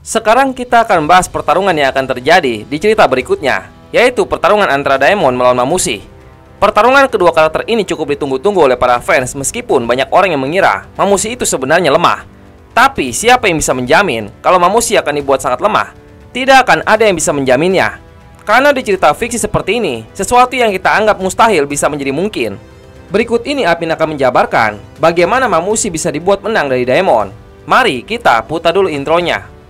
Sekarang kita akan bahas pertarungan yang akan terjadi di cerita berikutnya, yaitu pertarungan antara Daemon melawan Mamushi. Pertarungan kedua karakter ini cukup ditunggu-tunggu oleh para fans meskipun banyak orang yang mengira Mamushi itu sebenarnya lemah. Tapi siapa yang bisa menjamin kalau Mamushi akan dibuat sangat lemah? Tidak akan ada yang bisa menjaminnya. Karena di cerita fiksi seperti ini, sesuatu yang kita anggap mustahil bisa menjadi mungkin. Berikut ini Apin akan menjabarkan bagaimana Mamushi bisa dibuat menang dari Daemon. Mari kita putar dulu intronya.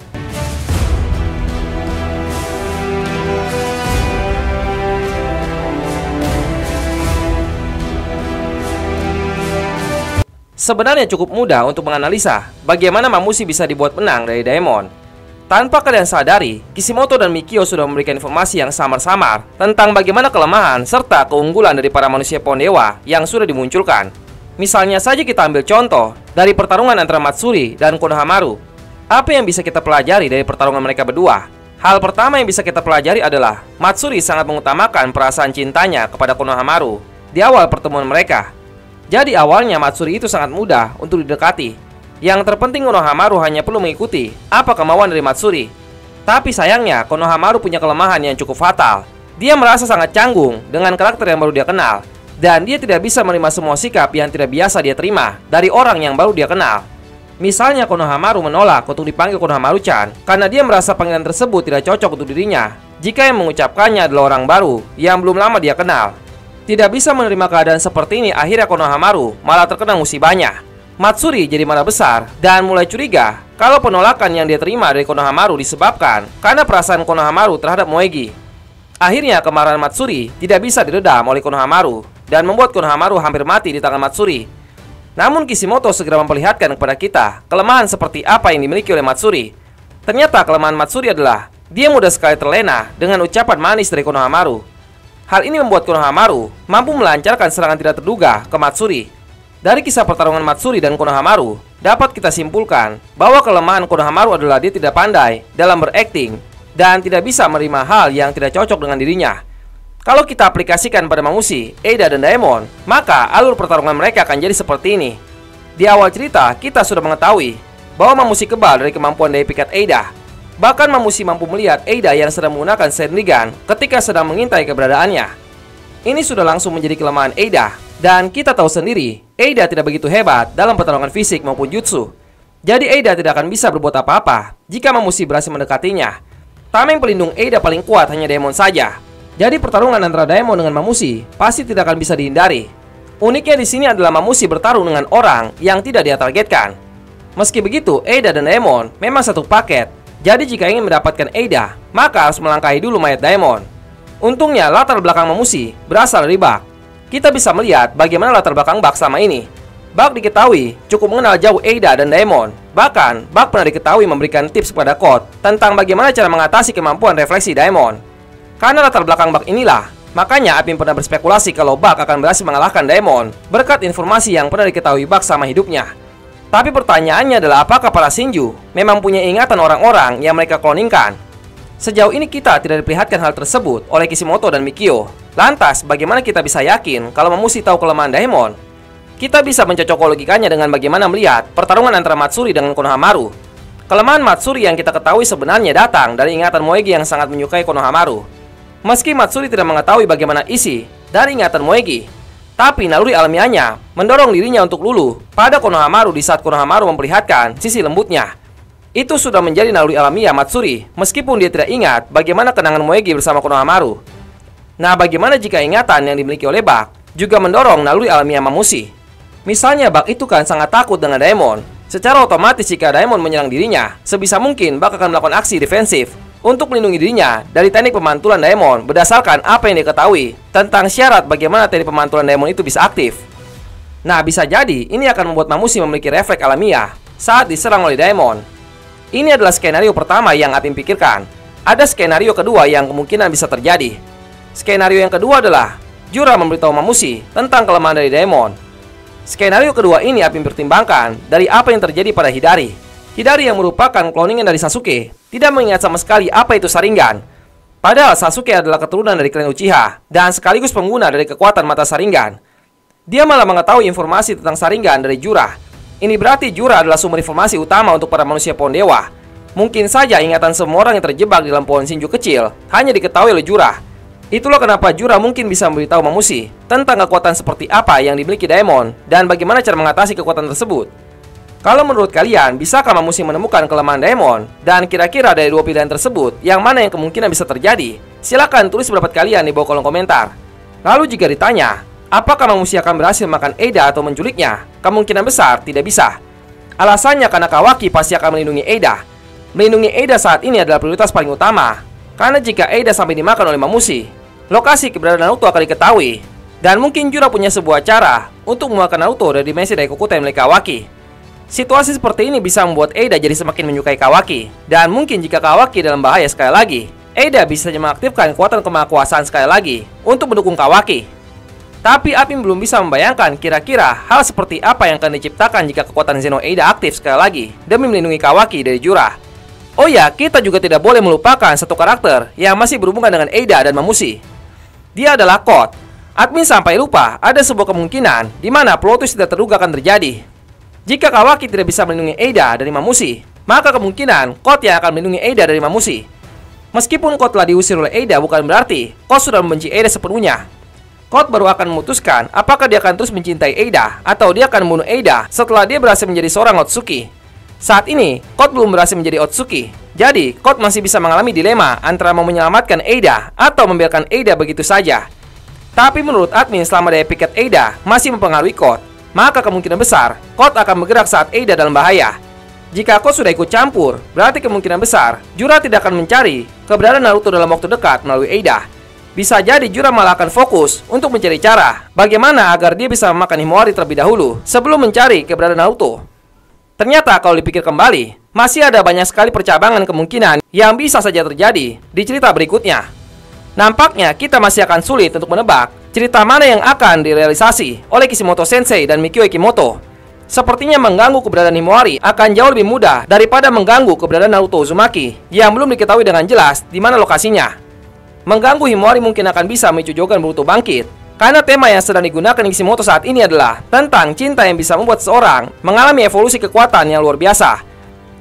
Sebenarnya cukup mudah untuk menganalisa bagaimana Mamushi bisa dibuat menang dari Daemon. Tanpa kalian sadari, Kishimoto dan Mikio sudah memberikan informasi yang samar-samar tentang bagaimana kelemahan serta keunggulan dari para manusia pohon dewa yang sudah dimunculkan. Misalnya saja kita ambil contoh dari pertarungan antara Matsuri dan Konohamaru. Apa yang bisa kita pelajari dari pertarungan mereka berdua? Hal pertama yang bisa kita pelajari adalah Matsuri sangat mengutamakan perasaan cintanya kepada Konohamaru di awal pertemuan mereka. Jadi awalnya Matsuri itu sangat mudah untuk didekati. Yang terpenting Konohamaru hanya perlu mengikuti apa kemauan dari Matsuri. Tapi sayangnya Konohamaru punya kelemahan yang cukup fatal. Dia merasa sangat canggung dengan karakter yang baru dia kenal. Dan dia tidak bisa menerima semua sikap yang tidak biasa dia terima dari orang yang baru dia kenal. Misalnya Konohamaru menolak untuk dipanggil Konohamaru-chan karena dia merasa panggilan tersebut tidak cocok untuk dirinya jika yang mengucapkannya adalah orang baru yang belum lama dia kenal. Tidak bisa menerima keadaan seperti ini, akhirnya Konohamaru malah terkena musibahnya. Matsuri jadi marah besar dan mulai curiga kalau penolakan yang dia terima dari Konohamaru disebabkan karena perasaan Konohamaru terhadap Moegi. Akhirnya kemarahan Matsuri tidak bisa diredam oleh Konohamaru dan membuat Konohamaru hampir mati di tangan Matsuri. Namun Kishimoto segera memperlihatkan kepada kita kelemahan seperti apa yang dimiliki oleh Matsuri. Ternyata kelemahan Matsuri adalah dia mudah sekali terlena dengan ucapan manis dari Konohamaru. Hal ini membuat Konohamaru mampu melancarkan serangan tidak terduga ke Matsuri. Dari kisah pertarungan Matsuri dan Konohamaru, dapat kita simpulkan bahwa kelemahan Konohamaru adalah dia tidak pandai dalam berakting dan tidak bisa menerima hal yang tidak cocok dengan dirinya. Kalau kita aplikasikan pada Mamushi, Eida dan Daemon, maka alur pertarungan mereka akan jadi seperti ini. Di awal cerita, kita sudah mengetahui bahwa Mamushi kebal dari kemampuan daya pikat Eida. Bahkan Mamushi mampu melihat Eida yang sedang menggunakan Sharingan ketika sedang mengintai keberadaannya. Ini sudah langsung menjadi kelemahan Eida. Dan kita tahu sendiri, Eida tidak begitu hebat dalam pertarungan fisik maupun jutsu. Jadi Eida tidak akan bisa berbuat apa-apa jika Mamushi berhasil mendekatinya. Tameng pelindung Eida paling kuat hanya Daemon saja. Jadi pertarungan antara Daemon dengan Mamushi pasti tidak akan bisa dihindari. Uniknya di sini adalah Mamushi bertarung dengan orang yang tidak dia targetkan. Meski begitu, Eida dan Daemon memang satu paket. Jadi jika ingin mendapatkan Eida, maka harus melangkahi dulu mayat Daemon. Untungnya latar belakang Mamushi berasal dari Bak. Kita bisa melihat bagaimana latar belakang Bak sama ini. Bak diketahui cukup mengenal jauh Eida dan Daemon. Bahkan Bak pernah diketahui memberikan tips kepada Code tentang bagaimana cara mengatasi kemampuan refleksi Daemon. Karena latar belakang Bak inilah, makanya Apin pernah berspekulasi kalau Bak akan berhasil mengalahkan Daemon berkat informasi yang pernah diketahui Bak sama hidupnya. Tapi pertanyaannya adalah apakah para Shinju memang punya ingatan orang-orang yang mereka kloningkan? Sejauh ini kita tidak diperlihatkan hal tersebut oleh Kishimoto dan Mikio. Lantas, bagaimana kita bisa yakin kalau Mamushi tahu kelemahan Daemon? Kita bisa mencocokologikannya dengan bagaimana melihat pertarungan antara Matsuri dengan Konohamaru. Kelemahan Matsuri yang kita ketahui sebenarnya datang dari ingatan Moegi yang sangat menyukai Konohamaru. Meski Matsuri tidak mengetahui bagaimana isi dari ingatan Moegi, tapi naluri alamiahnya mendorong dirinya untuk luluh pada Konohamaru di saat Konohamaru memperlihatkan sisi lembutnya. Itu sudah menjadi naluri alamiah Matsuri, meskipun dia tidak ingat bagaimana kenangan Moegi bersama Konohamaru. Nah, bagaimana jika ingatan yang dimiliki oleh Bak juga mendorong naluri alamiah Mamushi? Misalnya Bak itu kan sangat takut dengan Daemon. Secara otomatis jika Daemon menyerang dirinya, sebisa mungkin Bak akan melakukan aksi defensif untuk melindungi dirinya dari teknik pemantulan Daemon berdasarkan apa yang diketahui tentang syarat bagaimana teknik pemantulan Daemon itu bisa aktif. Nah, bisa jadi ini akan membuat Mamushi memiliki refleks alamiah saat diserang oleh Daemon. Ini adalah skenario pertama yang Apin pikirkan. Ada skenario kedua yang kemungkinan bisa terjadi. Skenario yang kedua adalah Jura memberitahu Mamushi tentang kelemahan dari Daemon. Skenario kedua ini Apin pertimbangkan dari apa yang terjadi pada Hidari. Hidari yang merupakan cloningan dari Sasuke tidak mengingat sama sekali apa itu Sharingan. Padahal Sasuke adalah keturunan dari klan Uchiha dan sekaligus pengguna dari kekuatan mata Sharingan. Dia malah mengetahui informasi tentang Sharingan dari Jura. Ini berarti Jura adalah sumber informasi utama untuk para manusia pohon dewa. Mungkin saja ingatan semua orang yang terjebak di dalam pohon Shinju kecil hanya diketahui oleh Jura. Itulah kenapa Jura mungkin bisa memberitahu Mamushi tentang kekuatan seperti apa yang dimiliki Daemon dan bagaimana cara mengatasi kekuatan tersebut. Kalau menurut kalian, bisakah Mamushi menemukan kelemahan Daemon? Dan kira-kira dari dua pilihan tersebut, yang mana yang kemungkinan bisa terjadi? Silahkan tulis pendapat kalian di bawah kolom komentar. Lalu jika ditanya, apakah Mamushi akan berhasil makan Eida atau menculiknya? Kemungkinan besar tidak bisa. Alasannya karena Kawaki pasti akan melindungi Eida. Melindungi Eida saat ini adalah prioritas paling utama. Karena jika Eida sampai dimakan oleh Mamushi, lokasi keberadaan Naruto akan diketahui. Dan mungkin Jura punya sebuah cara untuk mengeluarkan Naruto dari dimensi Daikokutai milik Kawaki. Situasi seperti ini bisa membuat Eida jadi semakin menyukai Kawaki. Dan mungkin jika Kawaki dalam bahaya sekali lagi, Eida bisa mengaktifkan kekuatan kemahakuasaan sekali lagi untuk mendukung Kawaki. Tapi Apin belum bisa membayangkan kira-kira hal seperti apa yang akan diciptakan jika kekuatan Zeno Eida aktif sekali lagi demi melindungi Kawaki dari Jura. Oh ya, kita juga tidak boleh melupakan satu karakter yang masih berhubungan dengan Eida dan Mamushi. Dia adalah Code. Admin sampai lupa ada sebuah kemungkinan di mana plot twist tidak terduga akan terjadi. Jika Kawaki tidak bisa melindungi Eida dari Mamushi, maka kemungkinan Code yang akan melindungi Eida dari Mamushi. Meskipun Code telah diusir oleh Eida, bukan berarti Code sudah membenci Eida sepenuhnya. Code baru akan memutuskan apakah dia akan terus mencintai Eida atau dia akan membunuh Eida setelah dia berhasil menjadi seorang Otsutsuki. Saat ini, Code belum berhasil menjadi Otsutsuki. Jadi, Code masih bisa mengalami dilema antara mau menyelamatkan Eida atau membiarkan Eida begitu saja. Tapi menurut admin, selama daya pikat Eida masih mempengaruhi Code, maka kemungkinan besar Code akan bergerak saat Eida dalam bahaya. Jika Code sudah ikut campur, berarti kemungkinan besar Jura tidak akan mencari keberadaan Naruto dalam waktu dekat melalui Eida. Bisa jadi Jura malah akan fokus untuk mencari cara bagaimana agar dia bisa memakan Himawari terlebih dahulu sebelum mencari keberadaan Naruto. Ternyata kalau dipikir kembali, masih ada banyak sekali percabangan kemungkinan yang bisa saja terjadi di cerita berikutnya. Nampaknya kita masih akan sulit untuk menebak cerita mana yang akan direalisasi oleh Kishimoto Sensei dan Mikio Kimoto. Sepertinya mengganggu keberadaan Himawari akan jauh lebih mudah daripada mengganggu keberadaan Naruto Uzumaki yang belum diketahui dengan jelas di mana lokasinya. Mengganggu Himawari mungkin akan bisa memicu Jogan Boruto bangkit, karena tema yang sedang digunakan Kishimoto saat ini adalah tentang cinta yang bisa membuat seseorang mengalami evolusi kekuatan yang luar biasa.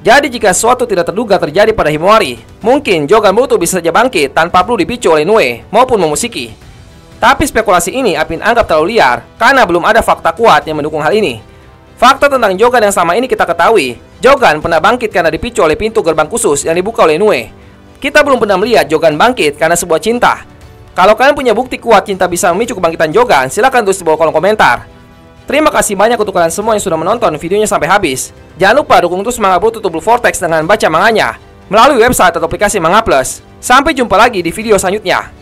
Jadi jika sesuatu tidak terduga terjadi pada Himawari, mungkin Jogan Boruto bisa saja bangkit tanpa perlu dipicu oleh Inoue maupun Momoshiki. Tapi spekulasi ini Apin anggap terlalu liar karena belum ada fakta kuat yang mendukung hal ini. Fakta tentang Jogan yang sama ini kita ketahui, Jogan pernah bangkit karena dipicu oleh pintu gerbang khusus yang dibuka oleh Inoue. Kita belum pernah melihat Jogan bangkit karena sebuah cinta. Kalau kalian punya bukti kuat cinta bisa memicu kebangkitan Jogan, silahkan tulis di bawah kolom komentar. Terima kasih banyak untuk kalian semua yang sudah menonton videonya sampai habis. Jangan lupa dukung terus Manga Boruto Blue Vortex dengan baca manganya melalui website atau aplikasi Manga Plus. Sampai jumpa lagi di video selanjutnya.